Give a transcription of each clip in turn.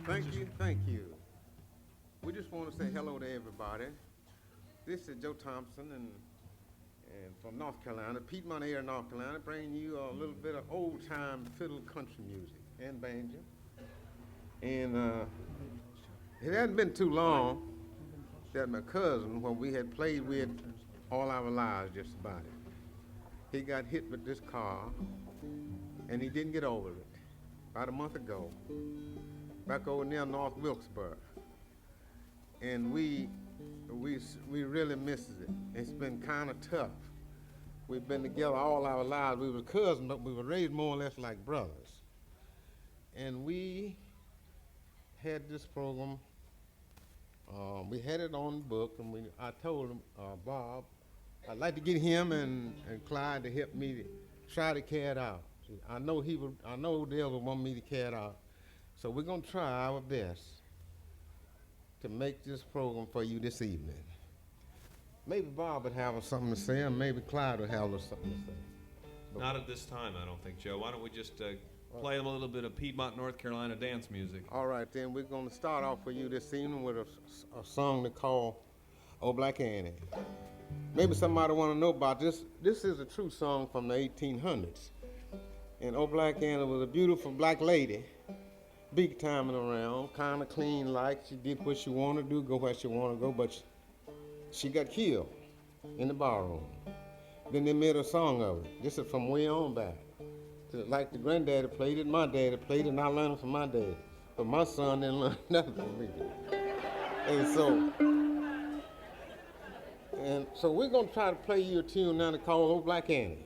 Thank you, thank you. We just want to say hello to everybody. This is Joe Thompson and from North Carolina, Piedmont area, North Carolina, bringing you a little bit of old-time fiddle country music and banjo. And it hadn't been too long that my cousin, when we had played with all our lives just about it, he got hit with this car and he didn't get over it. About a month ago, back over near North Wilkesburg. And we really misses it. It's been kind of tough. We've been together all our lives. We were cousins, but we were raised more or less like brothers. And we had this program. We had it on the book, and I told him, Bob, I'd like to get him and Clyde to help me to try to carry it out. I know Odell would want me to carry it out. So we're gonna try our best to make this program for you this evening. Maybe Bob would have something to say, and maybe Clyde would have something to say. Not at this time, I don't think, Joe. Why don't we just play them a little bit of Piedmont, North Carolina dance music? All right, then we're going to start off for you this evening with a song they call "Oh Black Annie." Maybe somebody want to know about this. This is a true song from the 1800s. And "Oh Black Annie" was a beautiful black lady, big timing around, kind of clean like. She did what she wanted to do, go where she wanted to go, but she got killed in the barroom. Then they made a song of it. This is from way on back. Like the granddaddy played it, my daddy played it, and I learned it from my daddy. But my son didn't learn nothing from me. And so we're going to try to play you a tune now called "Oh Black Annie."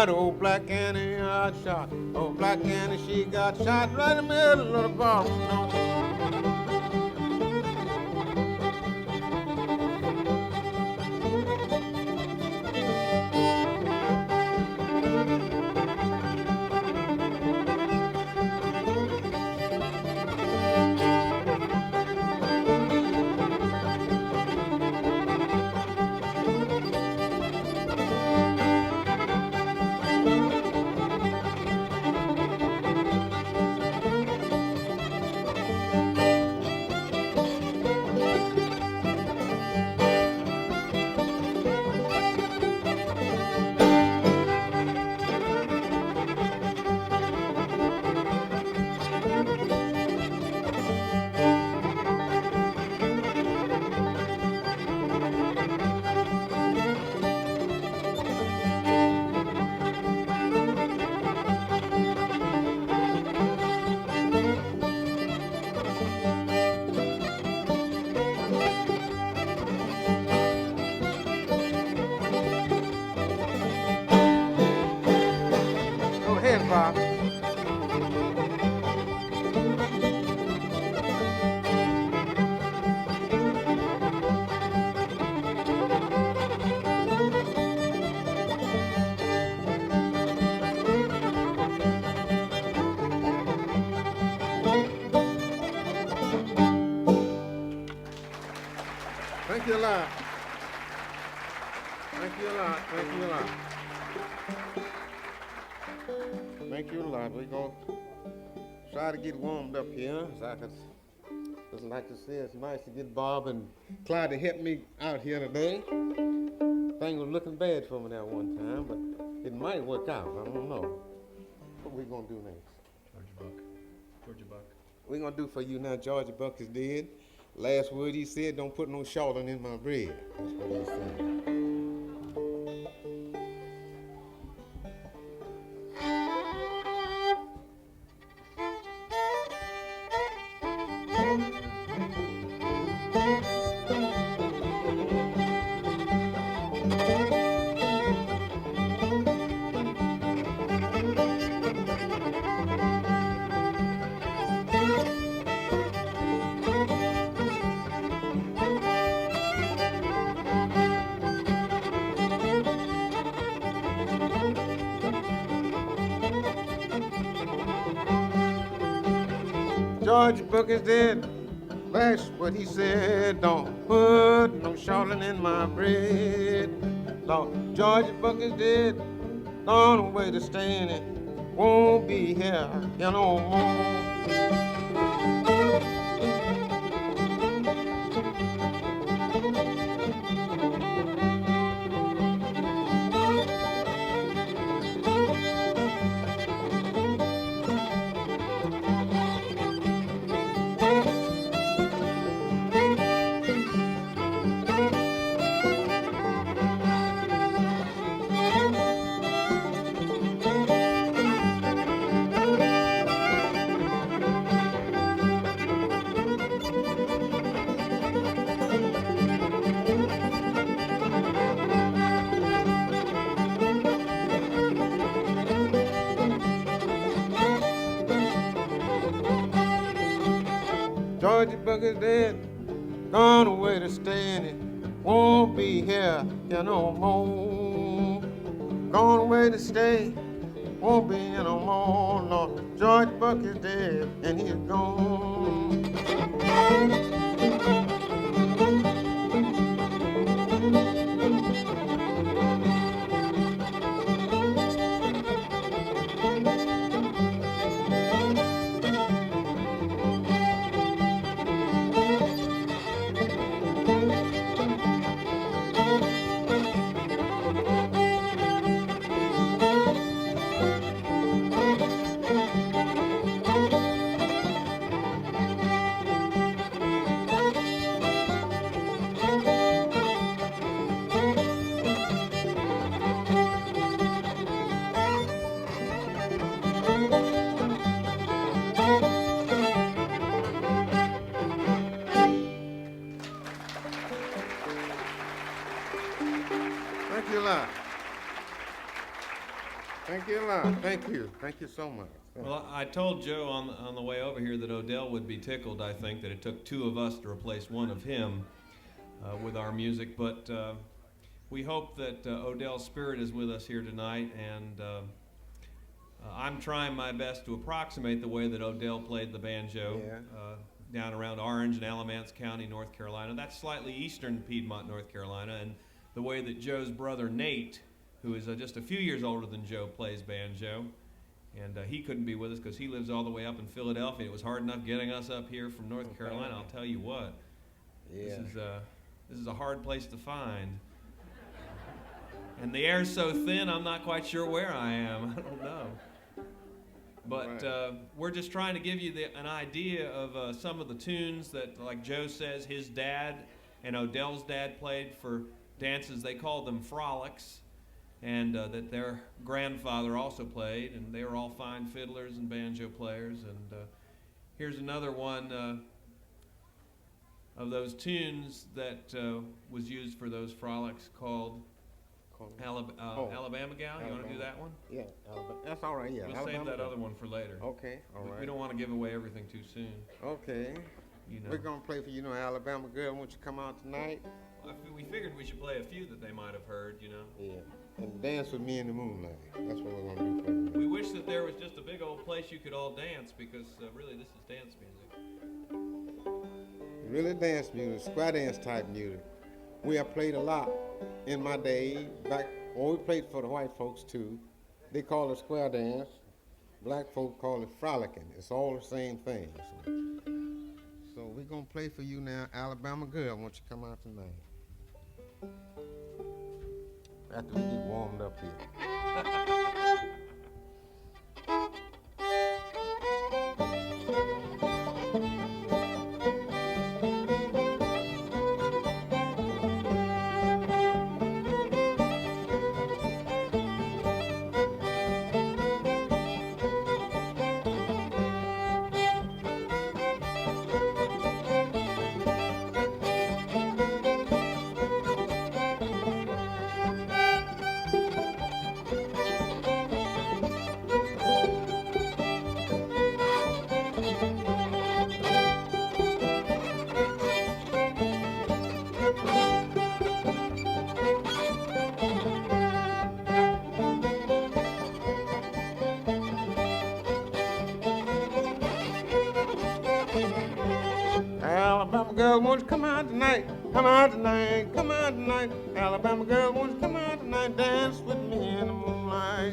Oh, Black Annie, I shot. Oh, Black Annie, she got shot right in the middle of the barroom. Thank you a lot. Thank you a lot. Thank you a lot. Thank you a lot. We're going to try to get warmed up here. Just like I said, it's nice to get Bob and Clyde to help me out here today. Things was looking bad for me that one time, but it might work out. I don't know. What we going to do next? Georgia Buck. We're going to do for you now. Georgia Buck is dead. Last word he said, don't put no shortening in my bread. That's what he said. George Buck is dead. That's what he said. Don't put no shortling in my bread. Lord, George Buck is dead. Gone away to stay in it. Won't be here, you no more. Georgie Buck is dead, gone away to stay in it. Won't be here, you no more. Gone away to stay, won't be here no more. No, George Buck is dead and he's gone. Thank you a lot. Thank you a lot. Thank you. Thank you so much. Well, I told Joe on the way over here that Odell would be tickled, I think, that it took two of us to replace one of him with our music. But we hope that Odell's spirit is with us here tonight, and I'm trying my best to approximate the way that Odell played the banjo down around Orange and Alamance County, North Carolina. That's slightly eastern Piedmont, North Carolina, and the way that Joe's brother Nate, who is just a few years older than Joe, plays banjo. And he couldn't be with us because he lives all the way up in Philadelphia. It was hard enough getting us up here from North Carolina, I'll tell you what. Yeah. This is a hard place to find. And the air's so thin, I'm not quite sure where I am. I don't know. But we're just trying to give you an idea of some of the tunes that, like Joe says, his dad and Odell's dad played for dances. They called them frolics, and that their grandfather also played, and they were all fine fiddlers and banjo players. And here's another one of those tunes that was used for those frolics called Alabama Gal. You want to do that one? Yeah, that's all right. Yeah, we'll save that other one for later. Okay, all right. We don't want to give away everything too soon. Okay. You know. We're gonna play for Alabama Girl. Won't you come out tonight? We figured we should play a few that they might have heard. Yeah. And dance with me in the moonlight. That's what we're gonna do for you. We wish that there was just a big old place you could all dance, because really this is dance music. Really dance music, square dance type music. We have played a lot in my day. Back when we played for the white folks too. They call it square dance. Black folk call it frolicking. It's all the same thing. So we're gonna play for you now, Alabama Girl. Won't you come out tonight? After we get warmed up here. Alabama girl, won't you come out tonight? Come out tonight, come out tonight. Alabama girl, won't you come out tonight? Dance with me in the moonlight.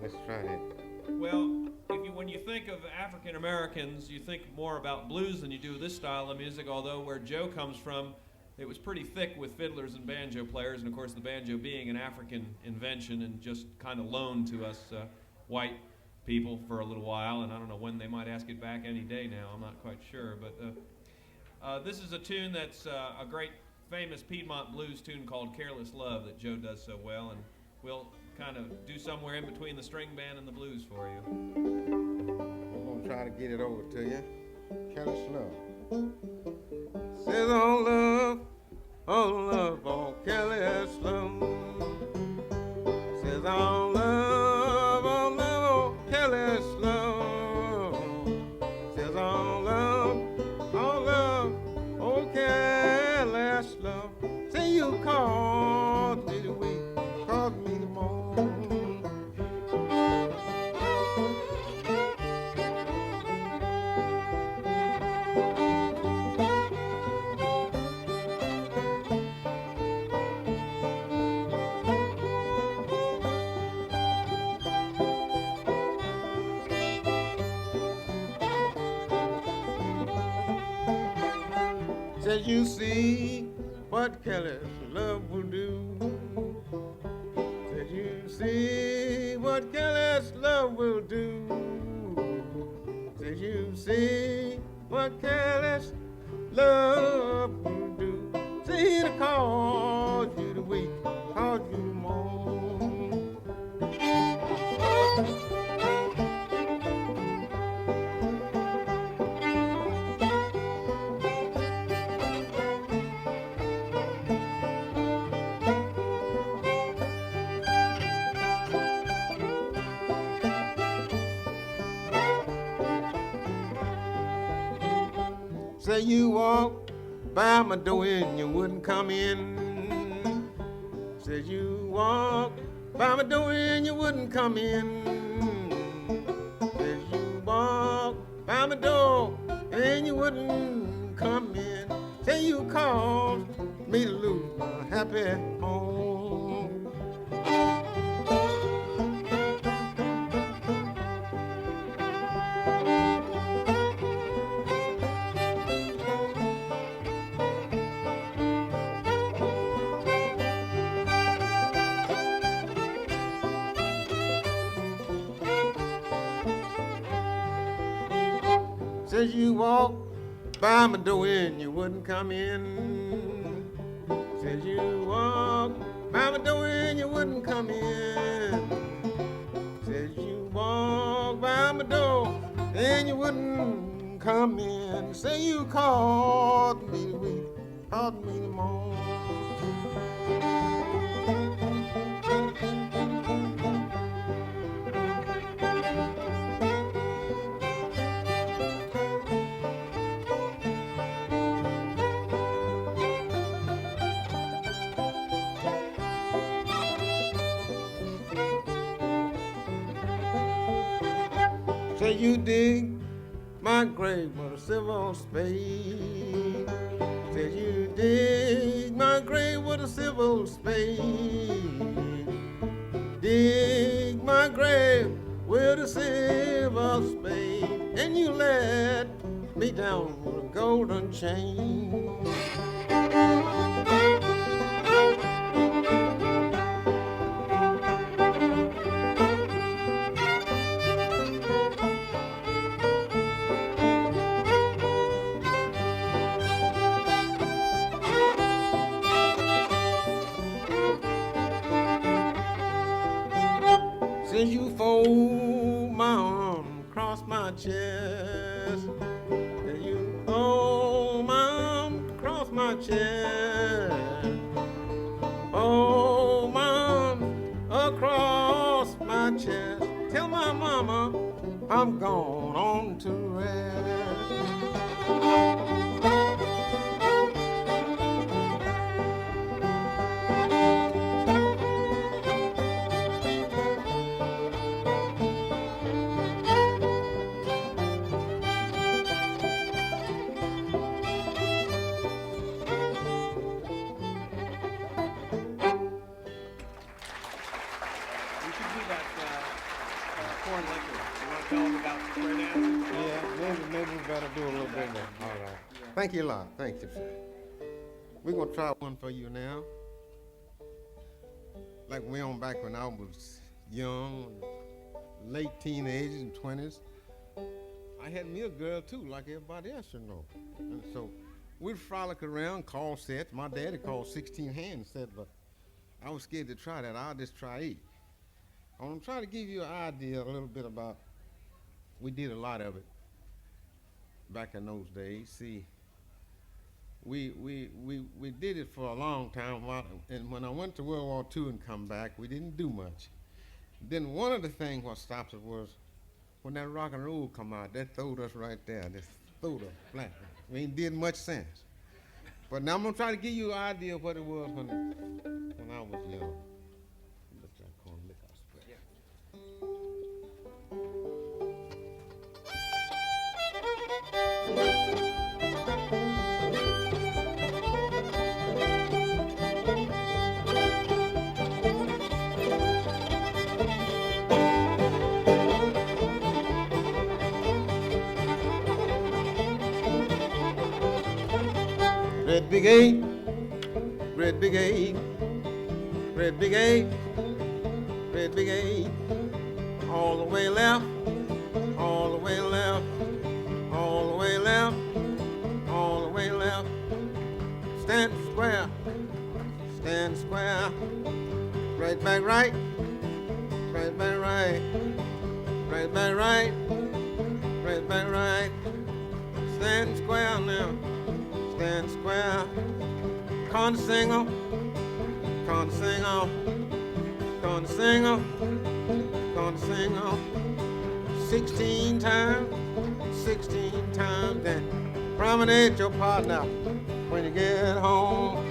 Let's try that. Well, when you think of African Americans, you think more about blues than you do this style of music, although where Joe comes from, it was pretty thick with fiddlers and banjo players, and of course the banjo being an African invention and just kind of loaned to us white people for a little while, and I don't know when they might ask it back any day now, I'm not quite sure. But this is a tune that's a great famous Piedmont blues tune called Careless Love that Joe does so well, and we'll kind of do somewhere in between the string band and the blues for you. We're going to try to get it over to you. Careless Love. Says oh love, oh careless love. Says oh love, oh careless love. Says oh love, oh careless love. Say you called me the week, called me the morning. Said you see what careless love will do. Said you see what careless love will do. Said you see what careless love will do. See the cause you the weak, cause you the mourn. Say you walk by my door and you wouldn't come in. Said you walk by my door and you wouldn't come in. Said you walk by my door and you wouldn't come in. Say you caused me to lose my happy home. Says you walk by my door and you wouldn't come in. Says you walk by my door and you wouldn't come in. Says you walk by my door and you wouldn't come in. Say you called me the week, called me the morning. Say you dig my grave with a silver spade. Says my grave with a civil spade. Dig my grave with a silver spade. And you let me down with a golden chain. Since you fold my arm across my chest, and you fold my arm across my chest, fold my arm across my chest, tell my mama I'm gone on to rest. Maybe we better do a little bit more. All right. Thank you a lot. Thank you, sir. We're going to try one for you now. Like way on back when I was young, late teenagers and 20s, I had me a girl too, like everybody else, you know. And so we'd frolic around, call sets. My daddy called 16 hands set, but I was scared to try that. I'll just try 8. I'm going to try to give you an idea a little bit about, we did a lot of it back in those days. See, we did it for a long time, and when I went to World War II and come back, we didn't do much. Then one of the things what stopped us was when that rock and roll come out, that throwed us right there, just throwed us flat. We ain't did much sense. But now I'm gonna try to give you an idea of what it was when I was young. Let's try to call it lick our spray. Red big 8, red big 8, red big 8, red big 8, all the way left, all the way left, all the way left, all the way left. Stand square, right back right, right back right, right back right, right back right. Stand square now. Stand square, consinger, consinger, consinger, consinger. 16 times, then promenade your partner when you get home.